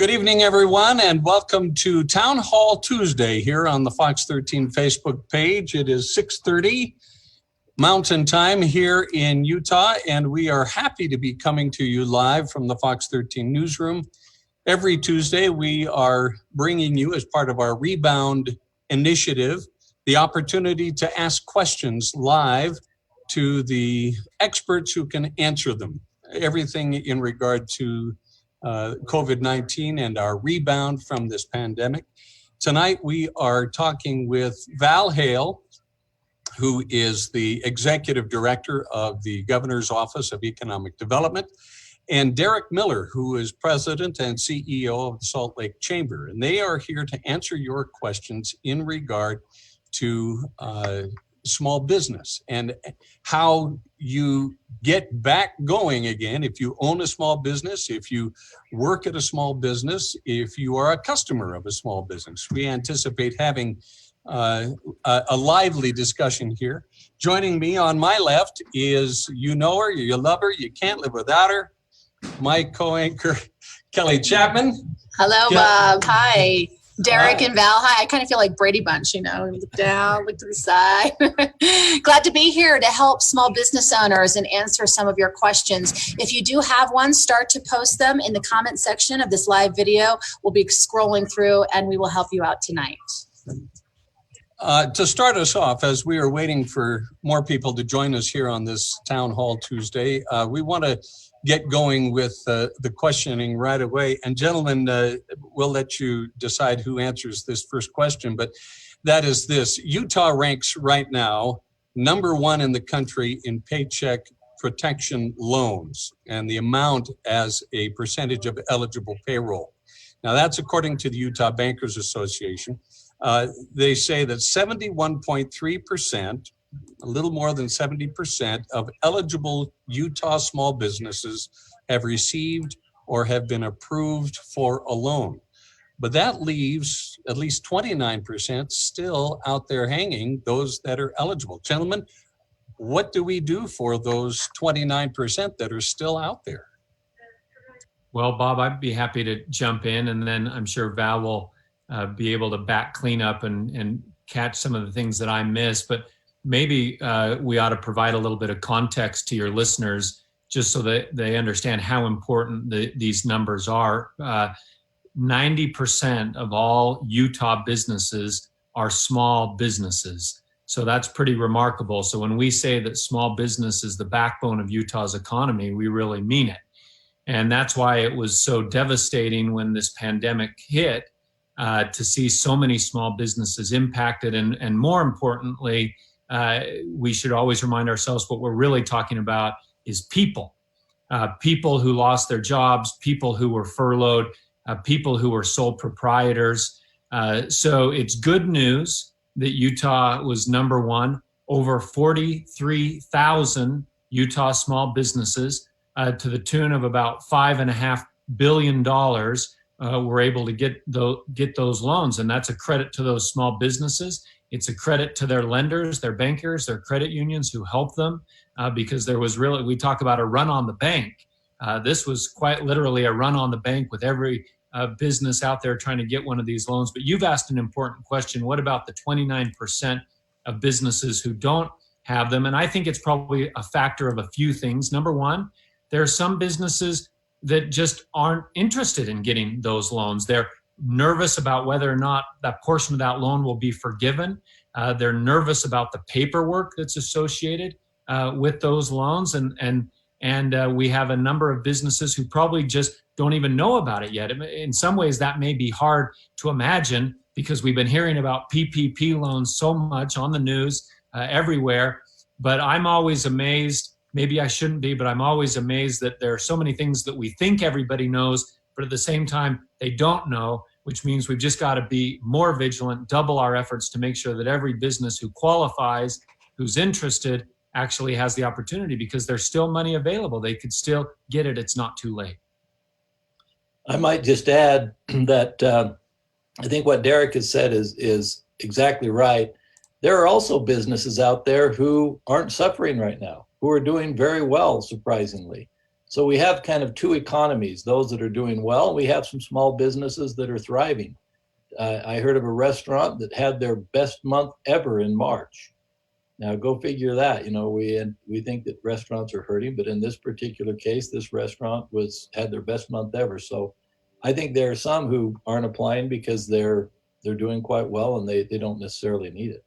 Good evening, everyone, and welcome to Town Hall Tuesday here on the Fox 13 Facebook page. It is 6:30 Mountain Time here in Utah, and we are happy to be coming to you live from the Fox 13 newsroom. Every Tuesday, we are bringing you, as part of our Rebound initiative, the opportunity to ask questions live to the experts who can answer them. Everything in regard to COVID-19 and our rebound from this pandemic. Tonight, we are talking with Val Hale, who is the Executive Director of the Governor's Office of Economic Development, and Derek Miller, who is President and CEO of the Salt Lake Chamber. And they are here to answer your questions in regard to small business and how you get back going again if you own a small business, if you work at a small business, if you are a customer of a small business. We anticipate having a lively discussion here. Joining me on my left is, you know her, you love her, you can't live without her, my co-anchor, Kelly Chapman. Hello, Bob. Hi. Derek and Val. Hi. I kind of feel like Brady Bunch, you know, look down, look to the side. Glad to be here to help small business owners and answer some of your questions. If you do have one, start to post them in the comment section of this live video. We'll be scrolling through and we will help you out tonight. To start us off, as we are waiting for more people to join us here on this Town Hall Tuesday, we want to get going with the questioning right away. And gentlemen, we'll let you decide who answers this first question, but that is this. Utah ranks right now #1 in the country in Paycheck protection loans and the amount as a percentage of eligible payroll. Now that's according to the Utah Bankers Association. They say that 71.3%, a little more than 70% of eligible Utah small businesses have received or have been approved for a loan. But that leaves at least 29% still out there hanging, those that are eligible. Gentlemen, what do we do for those 29% that are still out there? Well, Bob, I'd be happy to jump in, and then I'm sure Val will be able to back clean up and catch some of the things that I missed. But maybe we ought to provide a little bit of context to your listeners just so that they understand how important these numbers are. 90% of all Utah businesses are small businesses. So that's pretty remarkable. So when we say that small business is the backbone of Utah's economy, we really mean it. And that's why it was so devastating when this pandemic hit, to see so many small businesses impacted. And more importantly, we should always remind ourselves what we're really talking about is people. People who lost their jobs, people who were furloughed, people who were sole proprietors. So it's good news that Utah was #1. Over 43,000 Utah small businesses to the tune of about $5.5 billion were able to get those loans. And that's a credit to those small businesses. It's a credit to their lenders, their bankers, their credit unions who helped them, because there was really, we talk about a run on the bank. This was quite literally a run on the bank with every business out there trying to get one of these loans. But you've asked an important question. What about the 29% of businesses who don't have them? And I think it's probably a factor of a few things. #1, there are some businesses that just aren't interested in getting those loans. They're nervous about whether or not that portion of that loan will be forgiven. They're nervous about the paperwork that's associated with those loans. And we have a number of businesses who probably just don't even know about it yet. In some ways, that may be hard to imagine because we've been hearing about PPP loans so much on the news everywhere. But I'm always amazed. Maybe I shouldn't be, but I'm always amazed that there are so many things that we think everybody knows, but at the same time, they don't know, which means we've just got to be more vigilant, double our efforts to make sure that every business who qualifies, who's interested, actually has the opportunity, because there's still money available. They could still get it. It's not too late. I might just add that I think what Derek has said is exactly right. There are also businesses out there who aren't suffering right now, who are doing very well, surprisingly. So we have kind of two economies, those that are doing well. We have some small businesses that are thriving. I heard of a restaurant that had their best month ever in March. Now go figure that. We think that restaurants are hurting, but in this particular case, this restaurant had their best month ever. So I think there are some who aren't applying because they're doing quite well and they don't necessarily need it.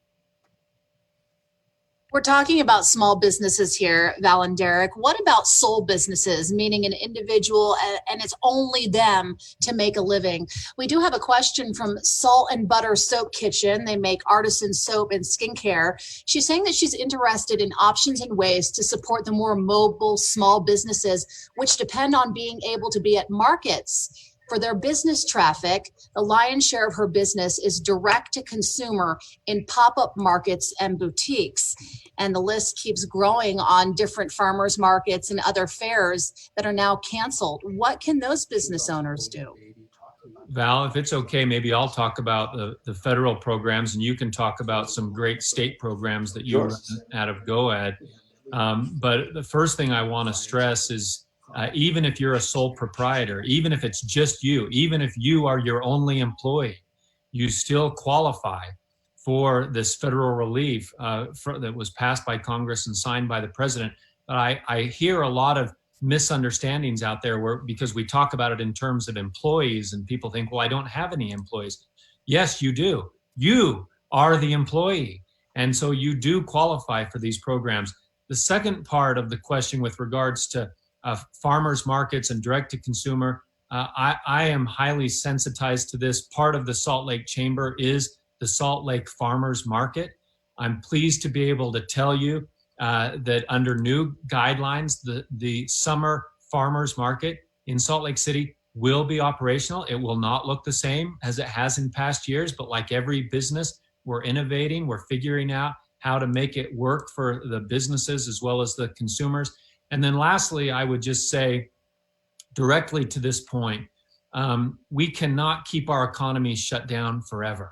We're talking about small businesses here, Val and Derek. What about sole businesses, meaning an individual and it's only them to make a living? We do have a question from Salt and Butter Soap Kitchen. They make artisan soap and skincare. She's saying that she's interested in options and ways to support the more mobile small businesses, which depend on being able to be at markets. For their business traffic, the lion's share of her business is direct to consumer in pop-up markets and boutiques. And the list keeps growing on different farmers markets and other fairs that are now canceled. What can those business owners do? Val, if it's okay, maybe I'll talk about the federal programs and you can talk about some great state programs that you run out of GoEd. But the first thing I want to stress is even if you're a sole proprietor, even if it's just you, even if you are your only employee, you still qualify for this federal relief that was passed by Congress and signed by the president. But I hear a lot of misunderstandings out there because we talk about it in terms of employees and people think, well, I don't have any employees. Yes, you do. You are the employee. And so you do qualify for these programs. The second part of the question with regards to farmers markets and direct to consumer, I am highly sensitized to this. Part of the Salt Lake Chamber is the Salt Lake Farmers Market. I'm pleased to be able to tell you that under new guidelines, the summer farmers market in Salt Lake City will be operational. It will not look the same as it has in past years, but like every business, we're innovating, we're figuring out how to make it work for the businesses as well as the consumers. And then lastly, I would just say directly to this point, we cannot keep our economy shut down forever.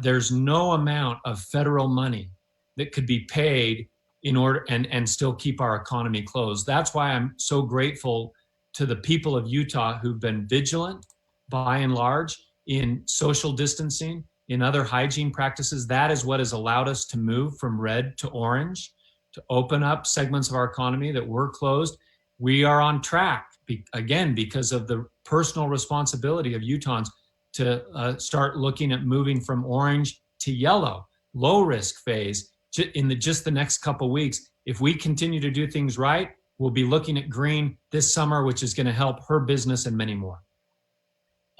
There's no amount of federal money that could be paid in order and still keep our economy closed. That's why I'm so grateful to the people of Utah who've been vigilant by and large in social distancing, in other hygiene practices. That is what has allowed us to move from red to orange, to open up segments of our economy that were closed. We are on track, again, because of the personal responsibility of Utahns to start looking at moving from orange to yellow, low risk phase in just the next couple of weeks. If we continue to do things right, we'll be looking at green this summer, which is going to help her business and many more.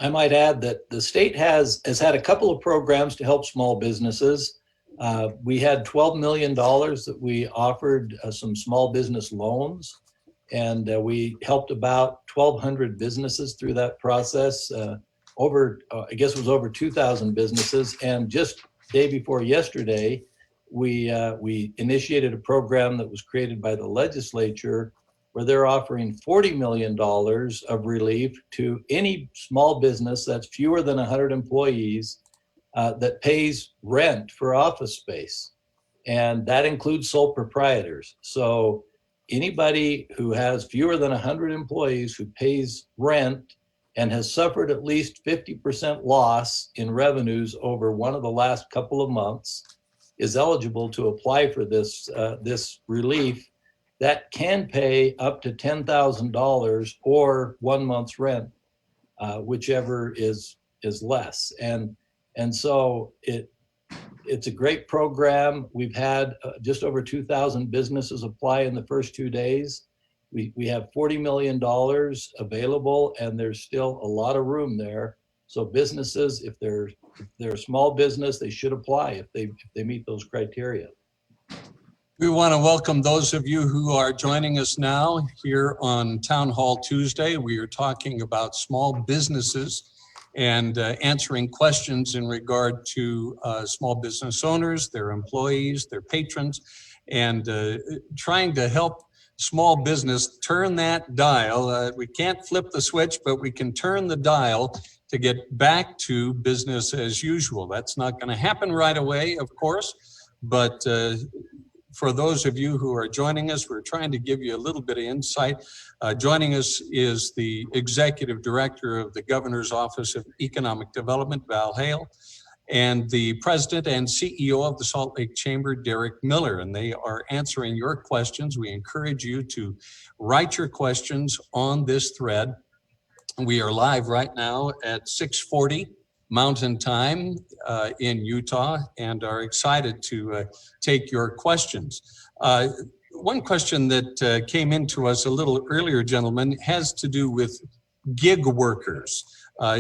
I might add that the state has had a couple of programs to help small businesses. We had $12 million that we offered some small business loans, and we helped about 1,200 businesses through that process. I guess it was over 2,000 businesses. And just day before yesterday, we initiated a program that was created by the legislature where they're offering $40 million of relief to any small business that's fewer than 100 employees that pays rent for office space. And that includes sole proprietors. So anybody who has fewer than 100 employees who pays rent and has suffered at least 50% loss in revenues over one of the last couple of months is eligible to apply for this relief that can pay up to $10,000 or 1 month's rent, whichever is less. And so it's a great program. We've had just over 2,000 businesses apply in the first 2 days. We have $40 million available, and there's still a lot of room there. So businesses, if they're a small business, they should apply if they meet those criteria. We want to welcome those of you who are joining us now here on Town Hall Tuesday. We are talking about small businesses and answering questions in regard to small business owners, their employees, their patrons, and trying to help small business turn that dial. We can't flip the switch, but we can turn the dial to get back to business as usual. That's not going to happen right away, of course, but for those of you who are joining us, we're trying to give you a little bit of insight. Joining us is the Executive Director of the Governor's Office of Economic Development, Val Hale, and the President and CEO of the Salt Lake Chamber, Derek Miller, and they are answering your questions. We encourage you to write your questions on this thread. We are live right now at 6:40 Mountain Time in Utah and are excited to take your questions. One question that came into us a little earlier, gentlemen, has to do with gig workers.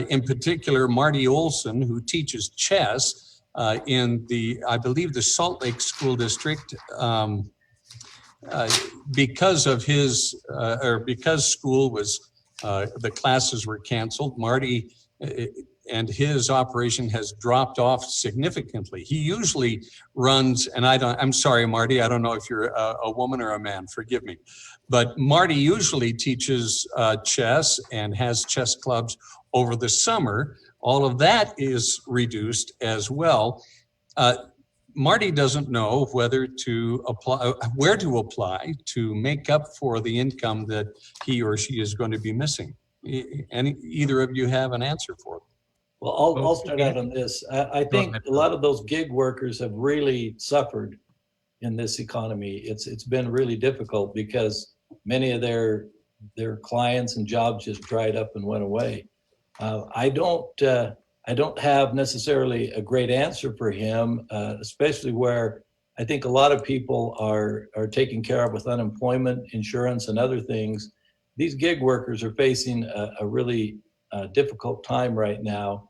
In particular, Marty Olson, who teaches chess in I believe the Salt Lake School District, because of because school was, the classes were canceled, Marty and his operation has dropped off significantly. He usually runs, and I'm sorry, Marty, I don't know if you're a woman or a man, forgive me. But Marty usually teaches chess and has chess clubs over the summer. All of that is reduced as well. Marty doesn't know whether to apply, where to apply to make up for the income that he or she is going to be missing. Either of you have an answer for it? Well, I'll start out on this. I think a lot of those gig workers have really suffered in this economy. It's been really difficult because many of their clients and jobs just dried up and went away. I don't have necessarily a great answer for him, especially where I think a lot of people are taken care of with unemployment insurance and other things. These gig workers are facing a really difficult time right now.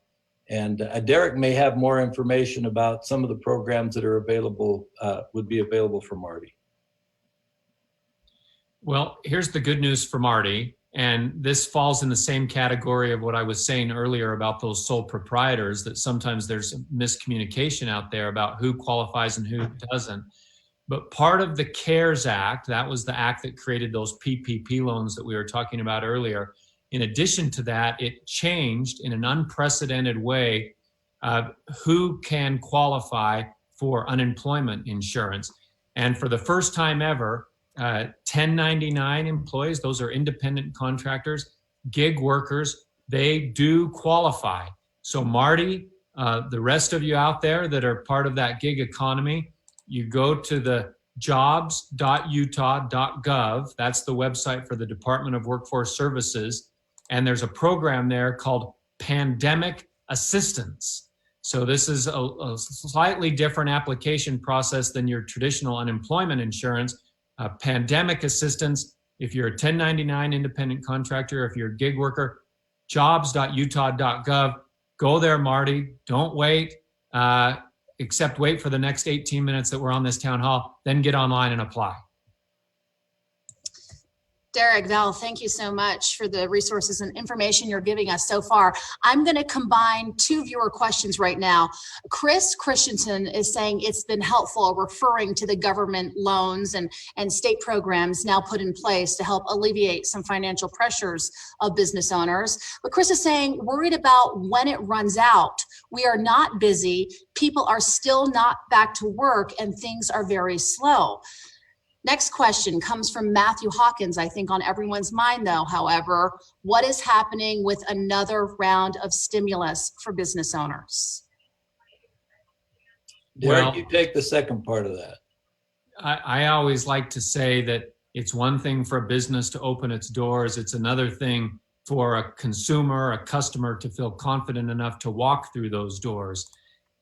And Derek may have more information about some of the programs that are available, would be available for Marty. Well, here's the good news for Marty. And this falls in the same category of what I was saying earlier about those sole proprietors, that sometimes there's miscommunication out there about who qualifies and who doesn't. But part of the CARES Act, that was the act that created those PPP loans that we were talking about earlier. In addition to that, it changed in an unprecedented way who can qualify for unemployment insurance. And for the first time ever, 1099 employees, those are independent contractors, gig workers, they do qualify. So Marty, the rest of you out there that are part of that gig economy, you go to the jobs.utah.gov. That's the website for the Department of Workforce Services. And there's a program there called Pandemic Assistance. So this is a slightly different application process than your traditional unemployment insurance. Pandemic assistance, if you're a 1099 independent contractor, if you're a gig worker, jobs.utah.gov. Go there, Marty. Don't wait, except wait for the next 18 minutes that we're on this town hall, then get online and apply. Derek, Val, thank you so much for the resources and information you're giving us so far. I'm going to combine two viewer questions right now. Chris Christensen is saying it's been helpful, referring to the government loans and state programs now put in place to help alleviate some financial pressures of business owners. But Chris is saying, worried about when it runs out. We are not busy. People are still not back to work and things are very slow. Next question comes from Matthew Hawkins, I think on everyone's mind though, however, what is happening with another round of stimulus for business owners? Derek, you take the second part of that. I always like to say that it's one thing for a business to open its doors. It's another thing for a consumer, a customer to feel confident enough to walk through those doors.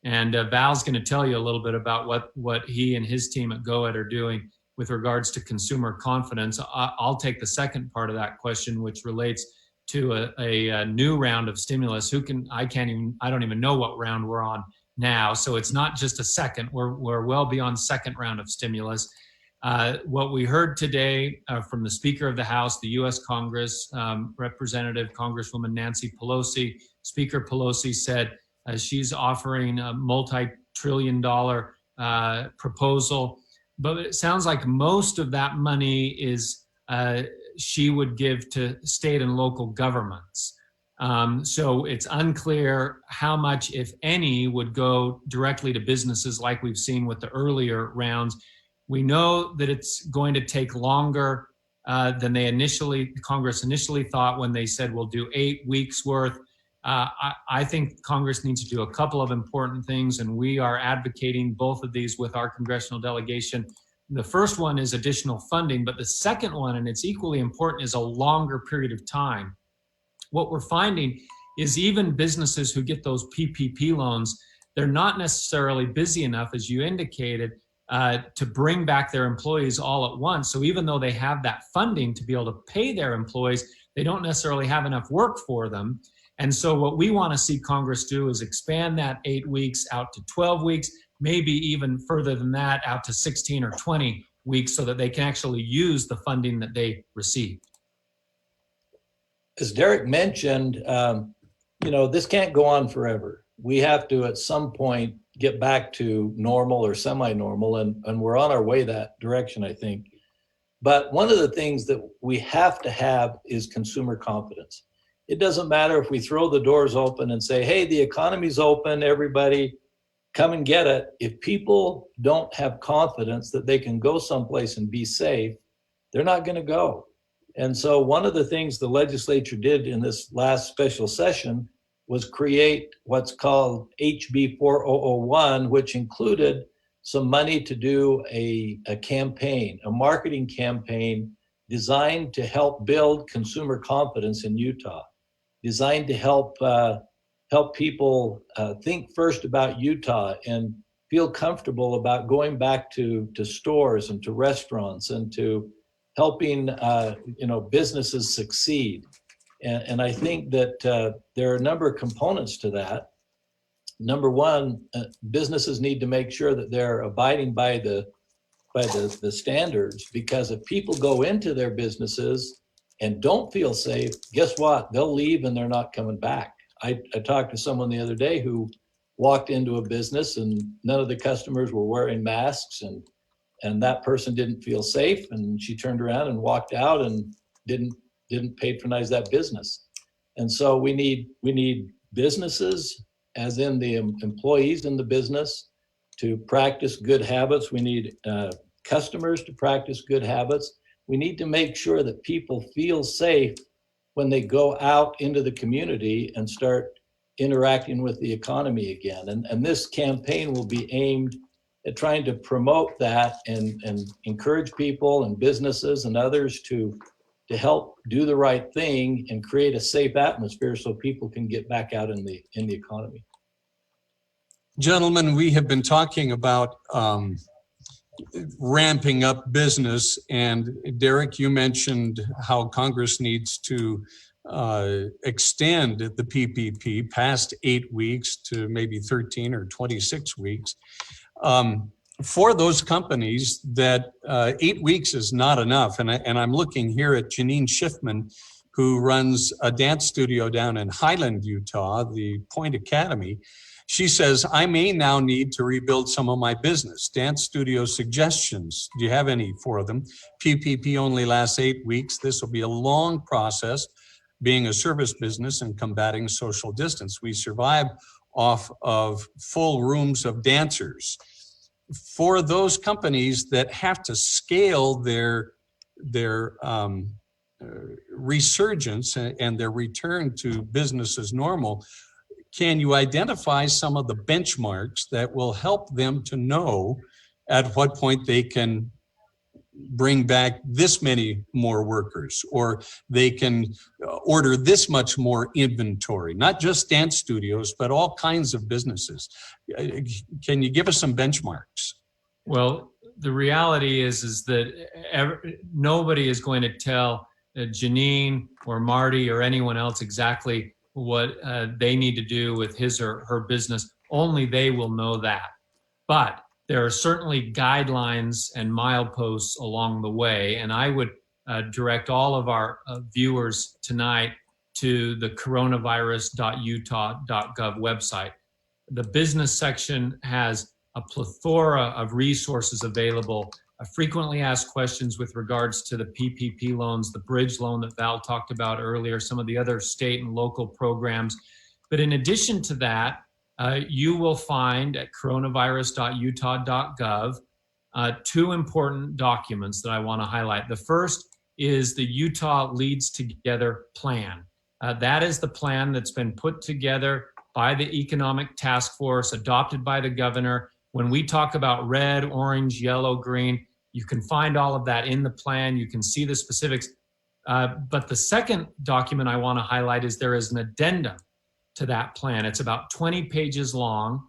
And Val's going to tell you a little bit about what he and his team at GoEd are doing with regards to consumer confidence. I'll take the second part of that question, which relates to a new round of stimulus. I don't even know what round we're on now. So it's not just a second, we're well beyond second round of stimulus. What we heard today from the Speaker of the House, the US Congress, Representative Congresswoman Nancy Pelosi, Speaker Pelosi said she's offering a multi-trillion-dollar proposal. But it sounds like most of that money is she would give to state and local governments. So it's unclear how much, if any, would go directly to businesses like we've seen with the earlier rounds. We know that it's going to take longer than Congress initially thought when they said we'll do 8 weeks worth. I think Congress needs to do a couple of important things, and we are advocating both of these with our congressional delegation. The first one is additional funding, but the second one, and it's equally important, is a longer period of time. What we're finding is even businesses who get those PPP loans, they're not necessarily busy enough, as you indicated, to bring back their employees all at once. So even though they have that funding to be able to pay their employees, they don't necessarily have enough work for them. And so what we want to see Congress do is expand that 8 weeks out to 12 weeks, maybe even further than that, out to 16 or 20 weeks, so that they can actually use the funding that they received. As Derek mentioned, this can't go on forever. We have to, at some point, get back to normal or semi-normal, and we're on our way that direction, I think. But one of the things that we have to have is consumer confidence. It doesn't matter if we throw the doors open and say, hey, the economy's open, everybody come and get it. If people don't have confidence that they can go someplace and be safe, they're not going to go. And so one of the things the legislature did in this last special session was create what's called HB 4001, which included some money to do a campaign, a marketing campaign designed to help build consumer confidence in Utah, designed to help people think first about Utah and feel comfortable about going back to stores and to restaurants and to helping businesses succeed. And I think that there are a number of components to that. Number one, businesses need to make sure that they're abiding by the standards, because if people go into their businesses and don't feel safe, guess what? They'll leave and they're not coming back. I talked to someone the other day who walked into a business and none of the customers were wearing masks, and that person didn't feel safe, and she turned around and walked out and didn't patronize that business. And so we need businesses, as in the employees in the business, to practice good habits. We need customers to practice good habits. We need to make sure that people feel safe when they go out into the community and start interacting with the economy again. And this campaign will be aimed at trying to promote that and encourage people and businesses and others to help do the right thing and create a safe atmosphere so people can get back out in the economy. Gentlemen, we have been talking about ramping up business, and Derek, you mentioned how Congress needs to extend the PPP past 8 weeks to maybe 13 or 26 weeks. For those companies that 8 weeks is not enough, and I'm looking here at Janine Schiffman, who runs a dance studio down in Highland, Utah, the Point Academy. She says, I may now need to rebuild some of my business. Dance studio suggestions. Do you have any for them? PPP only lasts 8 weeks. This will be a long process, being a service business and combating social distance. We survive off of full rooms of dancers. For those companies that have to scale their resurgence and their return to business as normal, can you identify some of the benchmarks that will help them to know at what point they can bring back this many more workers, or they can order this much more inventory, not just dance studios, but all kinds of businesses? Can you give us some benchmarks? Well, the reality is that nobody is going to tell Janine or Marty or anyone else exactly what they need to do with his or her business. Only they will know that. But there are certainly guidelines and mileposts along the way. And I would direct all of our viewers tonight to the coronavirus.utah.gov website. The business section has a plethora of resources available, frequently asked questions with regards to the PPP loans, the bridge loan that Val talked about earlier, some of the other state and local programs. But in addition to that, you will find at coronavirus.utah.gov two important documents that I want to highlight. The first is the Utah Leads Together plan. That is the plan that's been put together by the Economic Task Force, adopted by the governor. When we talk about red, orange, yellow, green, you can find all of that in the plan. You can see the specifics. But the second document I want to highlight is there is an addendum to that plan. It's about 20 pages long.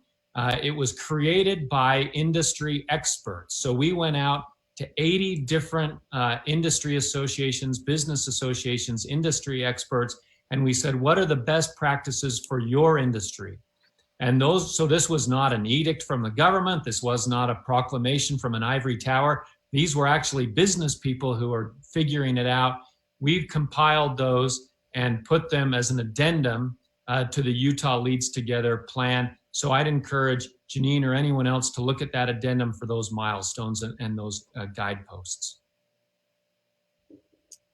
It was created by industry experts. So we went out to 80 different industry associations, business associations, industry experts, and we said, what are the best practices for your industry? And so this was not an edict from the government. This was not a proclamation from an ivory tower. These were actually business people who are figuring it out. We've compiled those and put them as an addendum to the Utah Leads Together plan. So I'd encourage Janine or anyone else to look at that addendum for those milestones and those guideposts.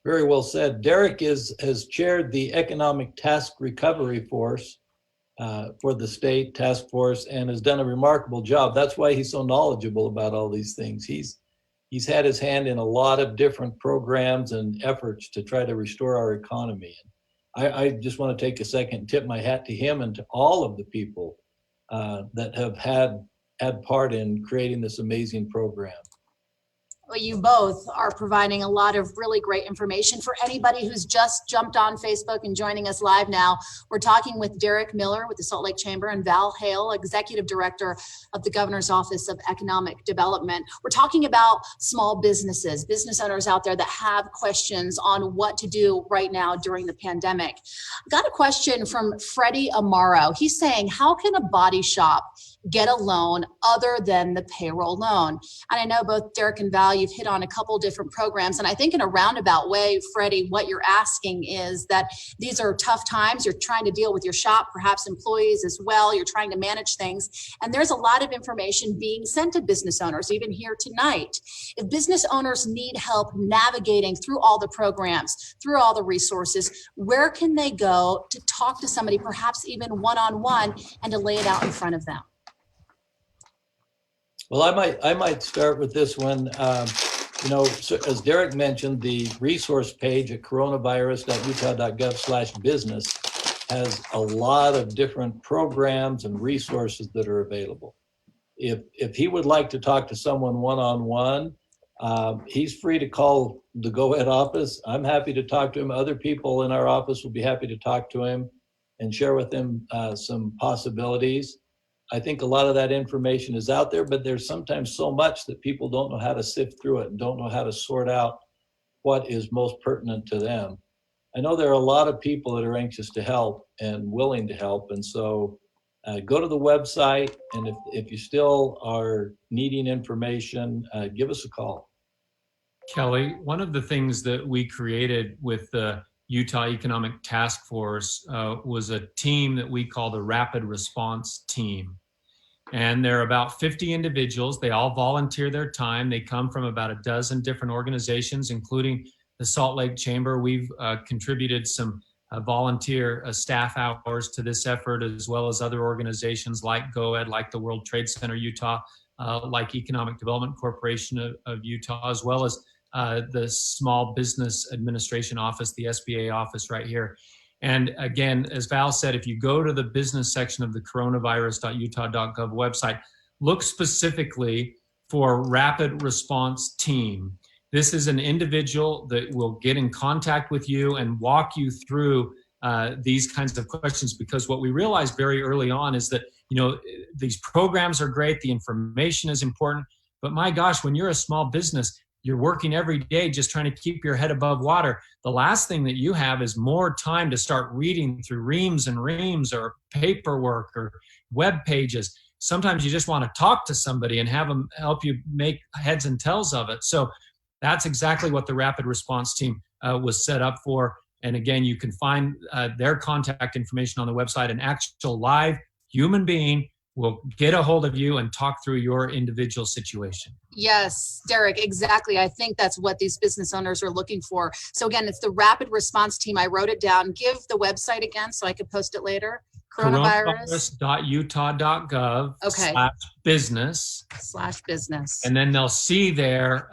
Very well said. Derek has chaired the Economic Task Recovery Force for the state task force and has done a remarkable job. That's why he's so knowledgeable about all these things. He's had his hand in a lot of different programs and efforts to try to restore our economy. I just want to take a second and tip my hat to him and to all of the people that have had part in creating this amazing program. Well, you both are providing a lot of really great information for anybody who's just jumped on Facebook and joining us live now. We're talking with Derek Miller with the Salt Lake Chamber and Val Hale, Executive Director of the Governor's Office of Economic Development. We're talking about small businesses, business owners out there that have questions on what to do right now during the pandemic. I got a question from Freddie Amaro. He's saying, how can a body shop get a loan other than the payroll loan? And I know both Derek and Val, you've hit on a couple different programs. And I think in a roundabout way, Freddie, what you're asking is that these are tough times. You're trying to deal with your shop, perhaps employees as well. You're trying to manage things. And there's a lot of information being sent to business owners, even here tonight. If business owners need help navigating through all the programs, through all the resources, where can they go to talk to somebody, perhaps even one-on-one, and to lay it out in front of them? Well, I might start with this one. So as Derek mentioned, the resource page at coronavirus.utah.gov/business has a lot of different programs and resources that are available. If he would like to talk to someone one-on-one, he's free to call the Go-Ed office. I'm happy to talk to him. Other people in our office will be happy to talk to him and share with him some possibilities. I think a lot of that information is out there, but there's sometimes so much that people don't know how to sift through it and don't know how to sort out what is most pertinent to them. I know there are a lot of people that are anxious to help and willing to help. And so go to the website. And if you still are needing information, give us a call. Kelly, one of the things that we created with the Utah Economic Task Force was a team that we call the Rapid Response Team. And there are about 50 individuals. They all volunteer their time. They come from about a dozen different organizations, including the Salt Lake Chamber. We've contributed some volunteer staff hours to this effort, as well as other organizations like Go-Ed, like the World Trade Center Utah, like Economic Development Corporation of Utah, as well as the Small Business Administration Office, the SBA office right here. And again, as Val said, if you go to the business section of the coronavirus.utah.gov website, look specifically for Rapid Response Team. This is an individual that will get in contact with you and walk you through these kinds of questions, because what we realized very early on is that, these programs are great, the information is important, but my gosh, when you're a small business, you're working every day just trying to keep your head above water. The last thing that you have is more time to start reading through reams and reams or paperwork or web pages. Sometimes you just want to talk to somebody and have them help you make heads and tails of it. So that's exactly what the Rapid Response Team was set up for. And again, you can find their contact information on the website. An actual live human being will get a hold of you and talk through your individual situation. Yes, Derek, exactly. I think that's what these business owners are looking for. So again, it's the Rapid Response Team. I wrote it down. Give the website again so I could post it later. Coronavirus. coronavirus.utah.gov /business. /business. And then they'll see there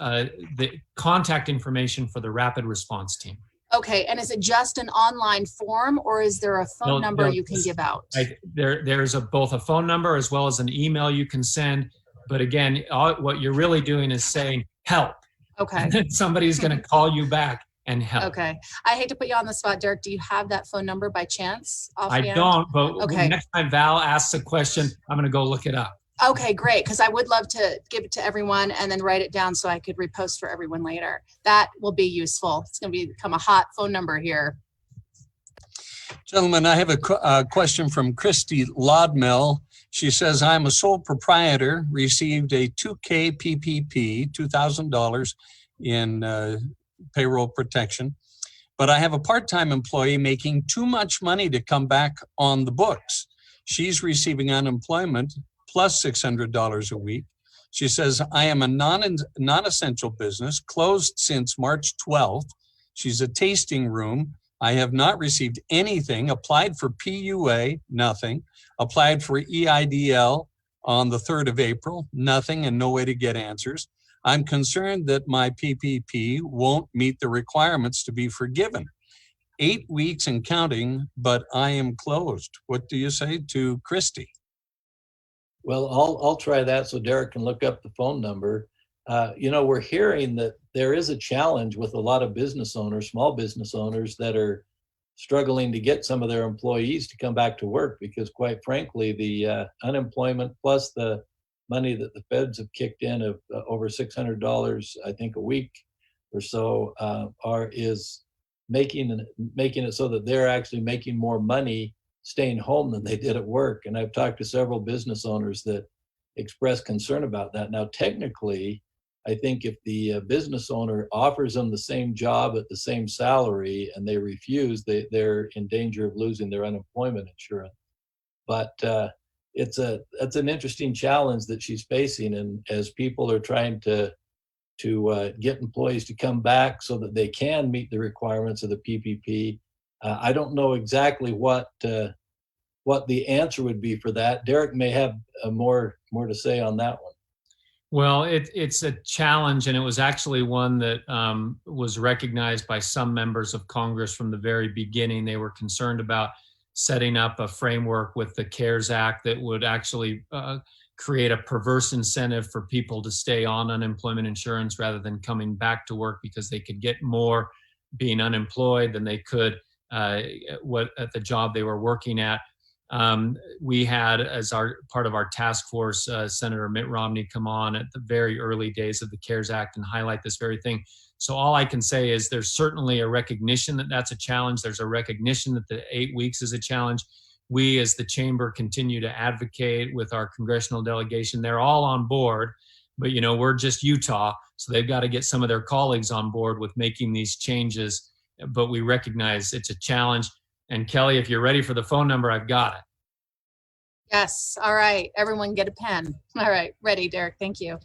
the contact information for the rapid response team. Okay, and is it just an online form, or is there a phone number you can give out? There's both a phone number as well as an email you can send. But again, what you're really doing is saying help. Okay. And then somebody's going to call you back and help. Okay. I hate to put you on the spot, Derek. Do you have that phone number by chance? I don't, but next time Val asks a question, I'm going to go look it up. Okay, great. Because I would love to give it to everyone and then write it down so I could repost for everyone later. That will be useful. It's going to become a hot phone number here. Gentlemen, I have a question from Christy Lodmill. She says, I'm a sole proprietor, received a 2K PPP, $2,000 in payroll protection, but I have a part-time employee making too much money to come back on the books. She's receiving unemployment plus $600 a week. She says, I am a non-essential business, closed since March 12th. She's a tasting room. I have not received anything, applied for PUA, nothing, applied for EIDL on the 3rd of April, nothing, and no way to get answers. I'm concerned that my PPP won't meet the requirements to be forgiven. 8 weeks and counting, but I am closed. What do you say to Christy? Well, I'll try that so Derek can look up the phone number. We're hearing that there is a challenge with a lot of business owners, small business owners that are struggling to get some of their employees to come back to work because, quite frankly, the unemployment plus the money that the feds have kicked in of over $600, I think, a week or so, is making it so that they're actually making more money staying home than they did at work. And I've talked to several business owners that express concern about that. Now, technically, I think if the business owner offers them the same job at the same salary and they refuse, they're in danger of losing their unemployment insurance. But it's an interesting challenge that she's facing. And as people are trying to get employees to come back so that they can meet the requirements of the PPP, I don't know exactly what the answer would be for that. Derek may have more to say on that one. Well, it's a challenge, and it was actually one that was recognized by some members of Congress from the very beginning. They were concerned about setting up a framework with the CARES Act that would actually create a perverse incentive for people to stay on unemployment insurance rather than coming back to work because they could get more being unemployed than they could at the job they were working at. We had, as part of our task force, Senator Mitt Romney come on at the very early days of the CARES Act and highlight this very thing. So all I can say is there's certainly a recognition that that's a challenge. There's a recognition that the 8 weeks is a challenge. We, as the chamber, continue to advocate with our congressional delegation. They're all on board, but we're just Utah, so they've got to get some of their colleagues on board with making these changes. But we recognize it's a challenge. And Kelly, if you're ready for the phone number, I've got it. Yes. All right. Everyone get a pen. All right. Ready, Derek. Thank you.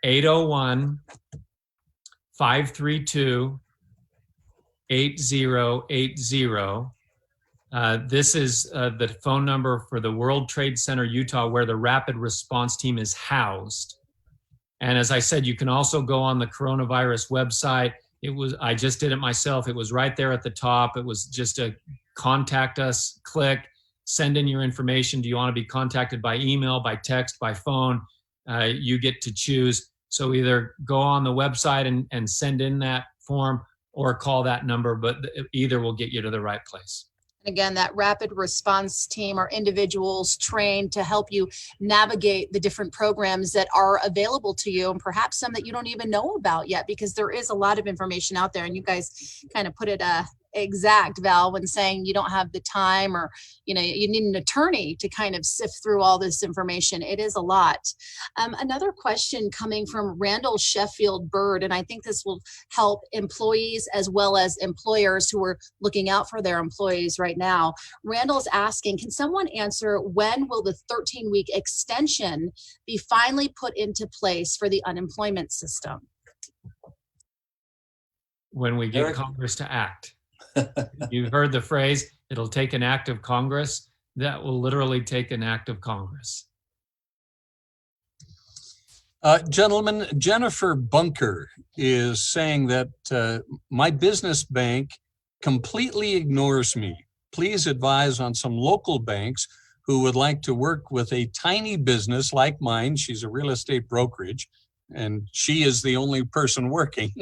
801-532-8080. This is the phone number for the World Trade Center, Utah, where the rapid response team is housed. And as I said, you can also go on the coronavirus website. I just did it myself. It was right there at the top. It was just a contact us, click, send in your information. Do you want to be contacted by email, by text, by phone? You get to choose. So either go on the website and send in that form or call that number, but either will get you to the right place. And again, that rapid response team are individuals trained to help you navigate the different programs that are available to you, and perhaps some that you don't even know about yet, because there is a lot of information out there. And you guys kind of put it exact, Val, when saying you don't have the time, or you need an attorney to kind of sift through all this information. It is a lot. Another question coming from Randall Sheffield Bird, and I think this will help employees as well as employers who are looking out for their employees right now. Randall's asking, can someone answer when will the 13-week extension be finally put into place for the unemployment system? When we get Congress to act. You've heard the phrase, it'll take an act of Congress. that will literally take an act of Congress. Gentlemen, Jennifer Bunker is saying that my business bank completely ignores me. Please advise on some local banks who would like to work with a tiny business like mine. She's a real estate brokerage, and she is the only person working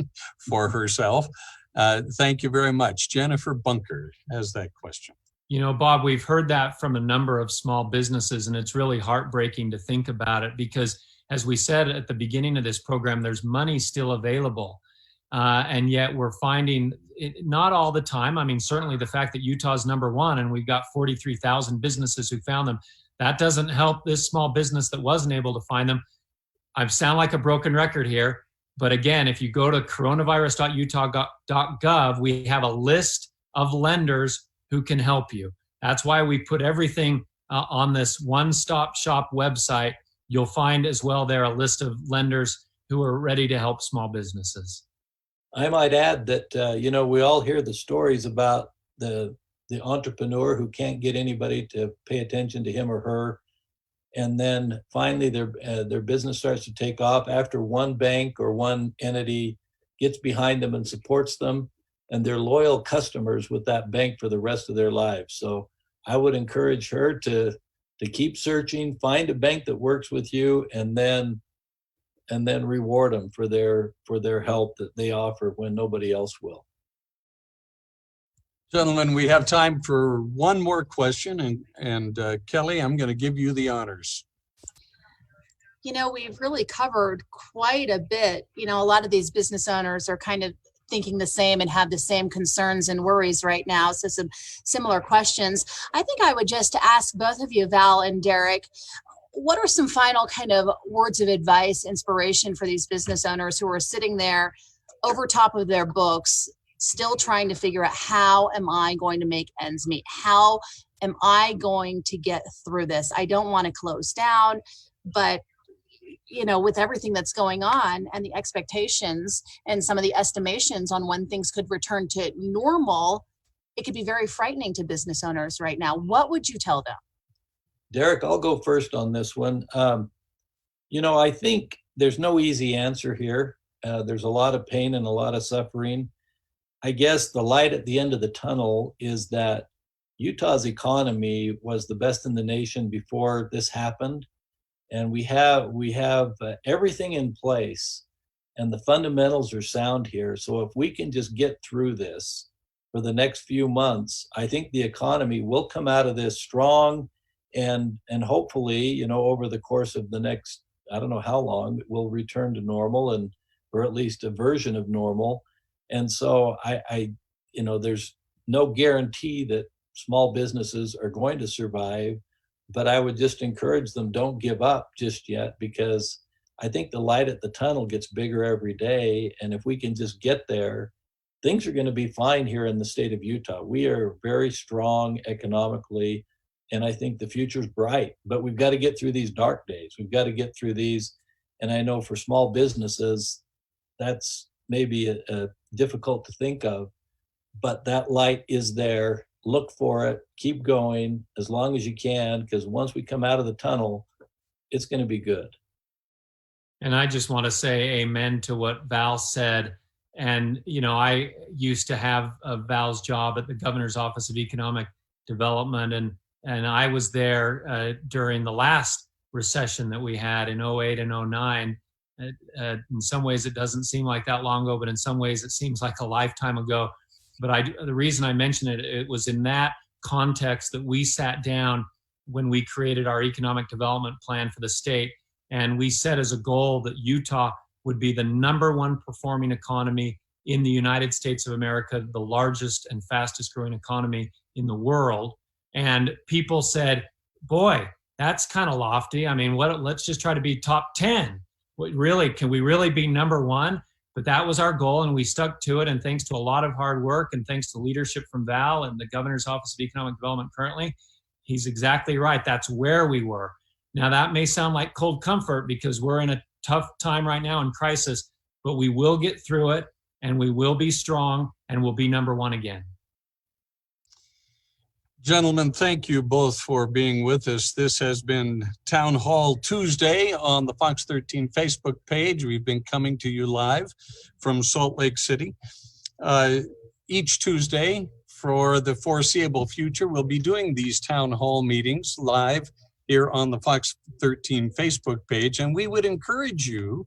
for herself. Thank you very much. Jennifer Bunker has that question. You know, Bob, we've heard that from a number of small businesses, and it's really heartbreaking to think about it because, as we said at the beginning of this program, there's money still available. And yet we're finding it not all the time. I mean, certainly the fact that Utah's #1 and we've got 43,000 businesses who found them, that doesn't help this small business that wasn't able to find them. I sound like a broken record here, but again, if you go to coronavirus.utah.gov, we have a list of lenders who can help you. That's why we put everything on this one-stop shop website. You'll find as well there a list of lenders who are ready to help small businesses. I might add that, we all hear the stories about the entrepreneur who can't get anybody to pay attention to him or her. And then finally their business starts to take off after one bank or one entity gets behind them and supports them, and they're loyal customers with that bank for the rest of their lives. So I would encourage her to keep searching, find a bank that works with you, and then reward them for their help that they offer when nobody else will. Gentlemen, we have time for one more question, and Kelly, I'm going to give you the honors. You know, we've really covered quite a bit. You know, a lot of these business owners are kind of thinking the same and have the same concerns and worries right now. So some similar questions. I think I would just ask both of you, Val and Derek, what are some final kind of words of advice, inspiration for these business owners who are sitting there over top of their books, still trying to figure out, how am I going to make ends meet? How am I going to get through this? I don't want to close down, but you know, with everything that's going on and the expectations and some of the estimations on when things could return to normal, it could be very frightening to business owners right now. What would you tell them? Derek, I'll go first on this one. I think there's no easy answer here. There's a lot of pain and a lot of suffering. I guess the light at the end of the tunnel is that Utah's economy was the best in the nation before this happened. And we have everything in place, and the fundamentals are sound here. So if we can just get through this for the next few months, I think the economy will come out of this strong, and hopefully, over the course of the next, I don't know how long, it will return to normal, or at least a version of normal. And so there's no guarantee that small businesses are going to survive, but I would just encourage them, don't give up just yet, because I think the light at the tunnel gets bigger every day. And if we can just get there, things are going to be fine here in the state of Utah. We are very strong economically, and I think the future's bright, but we've got to get through these dark days. We've got to get through these. And I know for small businesses, that's maybe difficult to think of, but that light is there. Look for it, keep going as long as you can, because once we come out of the tunnel, it's going to be good. And I just want to say amen to what Val said. And, I used to have Val's job at the Governor's Office of Economic Development, and I was there during the last recession that we had in 08 and 09. In some ways, it doesn't seem like that long ago, but in some ways, it seems like a lifetime ago. But the reason I mentioned it was in that context that we sat down when we created our economic development plan for the state. And we set as a goal that Utah would be the #1 performing economy in the United States of America, the largest and fastest growing economy in the world. And people said, boy, that's kind of lofty. I mean, let's just try to be top 10. Can we really be #1? But that was our goal, and we stuck to it. And thanks to a lot of hard work, and thanks to leadership from Val and the Governor's Office of Economic Development currently, he's exactly right. That's where we were. Now, that may sound like cold comfort because we're in a tough time right now in crisis, but we will get through it, and we will be strong, and we'll be #1 again. Gentlemen, thank you both for being with us. This has been Town Hall Tuesday on the Fox 13 Facebook page. We've been coming to you live from Salt Lake City. Each Tuesday for the foreseeable future, we'll be doing these town hall meetings live here on the Fox 13 Facebook page. And we would encourage you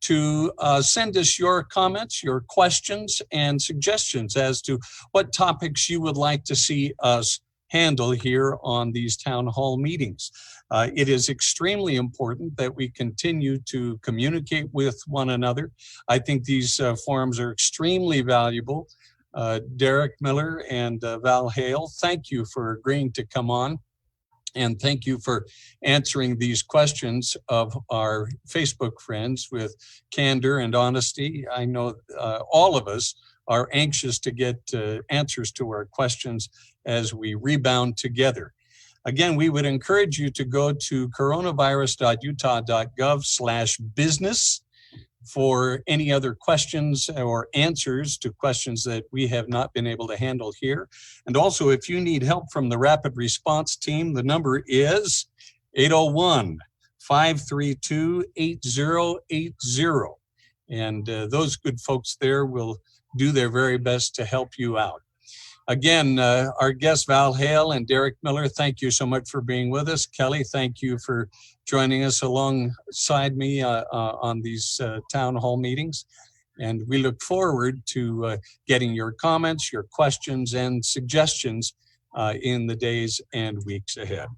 to send us your comments, your questions, and suggestions as to what topics you would like to see us handle here on these town hall meetings. It is extremely important that we continue to communicate with one another. I think these forums are extremely valuable. Derek Miller and Val Hale, thank you for agreeing to come on. And thank you for answering these questions of our Facebook friends with candor and honesty. I know all of us are anxious to get answers to our questions as we rebound together. Again, we would encourage you to go to coronavirus.utah.gov/business for any other questions or answers to questions that we have not been able to handle here. And also, if you need help from the rapid response team, the number is 801-532-8080. And those good folks there will do their very best to help you out. Again, our guests, Val Hale and Derek Miller, thank you so much for being with us. Kelly, thank you for joining us alongside me on these town hall meetings. And we look forward to getting your comments, your questions, and suggestions in the days and weeks ahead.